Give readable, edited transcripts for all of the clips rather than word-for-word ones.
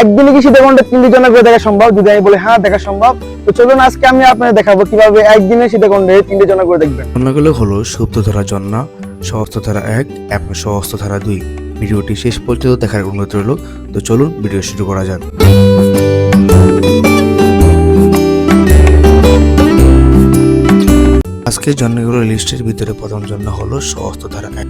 একদিনে কি সীতাকুণ্ডে 3টি ঝর্ণা ঘুরে দেখা সম্ভব? যদি আমি বলি হ্যাঁ দেখা সম্ভব, তো চলুন আজকে আমি আপনাদের দেখাবো কিভাবে একদিনে সীতাকুণ্ডে 3টি ঝর্ণা ঘুরে দেখবেন। ঝর্ণাগুলো হলো সুপ্তধারা ঝর্ণা, সহস্রধারা 1 এবং সহস্রধারা 2। ভিডিওটি শেষ পর্যন্ত দেখার অনুরোধ রইল। তো চলুন ভিডিও শুরু করা যাক। আজকের ঝর্ণাগুলোর লিস্টের ভিতরে প্রথম ঝর্ণা হলো সহস্রধারা 1।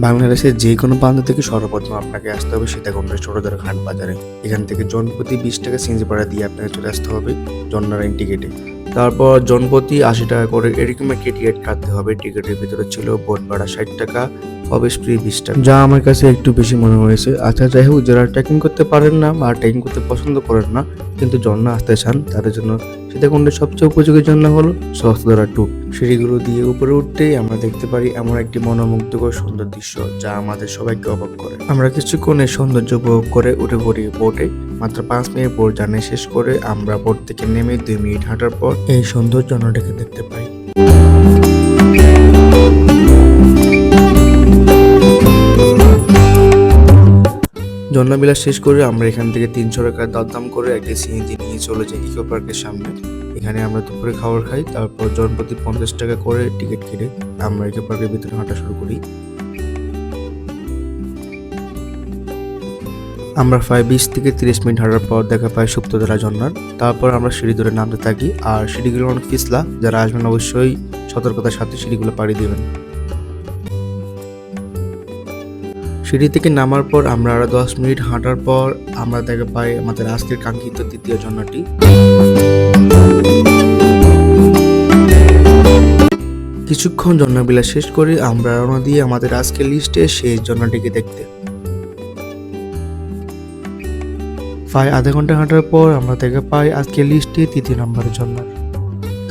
বাংলাদেশের যে কোনো প্রান্ত থেকে সর্বপ্রথম আপনাকে আসতে হবে সীতাকুণ্ডের ছোটধারা ঘাট বাজারে। এখান থেকে জনপ্রতি 20 টাকা সিএনজি ভাড়া দিয়ে আপনাকে চলে আসতে হবে ঝর্ণার টিকিটে। তারপর জনপ্রতি 80 টাকা করে এরকম একটি টিকিট কাটতে হবে। টিকিটের ভিতরে ছিল বোট ভাড়া 60 টাকা, প্রবেশ ফ্রি 20 টাকা, যা আমার কাছে একটু বেশি মনে হয়েছে। আচ্ছা যাই হোক, যারা ট্রেকিং করতে পারেন না বা ট্রেকিং করতে পছন্দ করেন না কিন্তু ঝর্ণা আসতে চান, তাদের জন্য সীতাকুণ্ডের সবচেয়ে উপযোগী ঝর্ণা হলো সহস্রধারা 2। সিঁড়িগুলো দিয়ে উপরে উঠতেই আমরা দেখতে পারি এমন একটি মনোমুগ্ধকর সুন্দর দৃশ্য যা আমাদের সবাইকে অবাক করে। আমরা কিছুক্ষণ এই সৌন্দর্য উপভোগ করে উঠে পড়ি বোটে। মাত্র 5 মিনিট বোট জার্নি শেষ করে আমরা বোট থেকে নেমে 2 মিনিট হাঁটার পর এই সুন্দর ঝর্ণাটাকে দেখতে পাই। ঝর্ণা বিলাস শেষ করে আমরা এখান থেকে 300 টাকা দরদাম করে একটি সিএনজি নিয়ে চলে যাই ইকো পার্কের সামনে। এখানে আমরা দুপুরে খাবার খাই, তারপর জনপ্রতি 50 টাকা করে টিকিট কেটে আমরা ইকো পার্কের ভিতরে হাঁটা শুরু করি। আমরা প্রায় 20 থেকে 30 মিনিট হাঁটার পর দেখা পাই সুপ্তধারা ঝর্ণার। তারপর আমরা সিঁড়ি ধরে নামতে থাকি, আর সিঁড়িগুলো অনেক পিছলা, যারা আসবেন অবশ্যই সতর্কতার সাথে সিঁড়িগুলো পাড়ি দিবেন। সিঁড়ি থেকে নামার পর আমরা আরো 10 মিনিট হাঁটার পর আমরা দেখা পাই আমাদের আজকের কাঙ্ক্ষিত তৃতীয় ঝর্ণাটি। কিছুক্ষণ ঝর্ণা বিলাস শেষ করে আমরা রওনা দিয়ে আমাদের আজকের লিস্টে সেই ঝর্ণাটিকে দেখতে। প্রায় আধা ঘন্টা হাঁটার পর আমরা দেখা পাই আজকের লিস্টে 3 নম্বরের ঝর্ণা।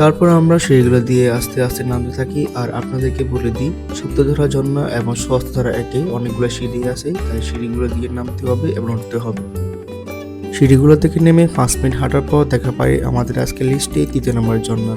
তারপর আমরা সিঁড়িগুলো দিয়ে আস্তে আস্তে নামতে থাকি। আর আপনাদেরকে বলে দিই, সুপ্তধারা ঝর্ণা এবং সহস্রধারা 1-এ অনেকগুলো সিঁড়ি আছে, তাই সিঁড়িগুলো দিয়ে নামতে হবে এবং উঠতে হবে। সিঁড়িগুলো থেকে নেমে 5 মিনিট হাঁটার পর দেখা পাই আমাদের আজকের লিস্টে 3 নম্বরের ঝর্ণা।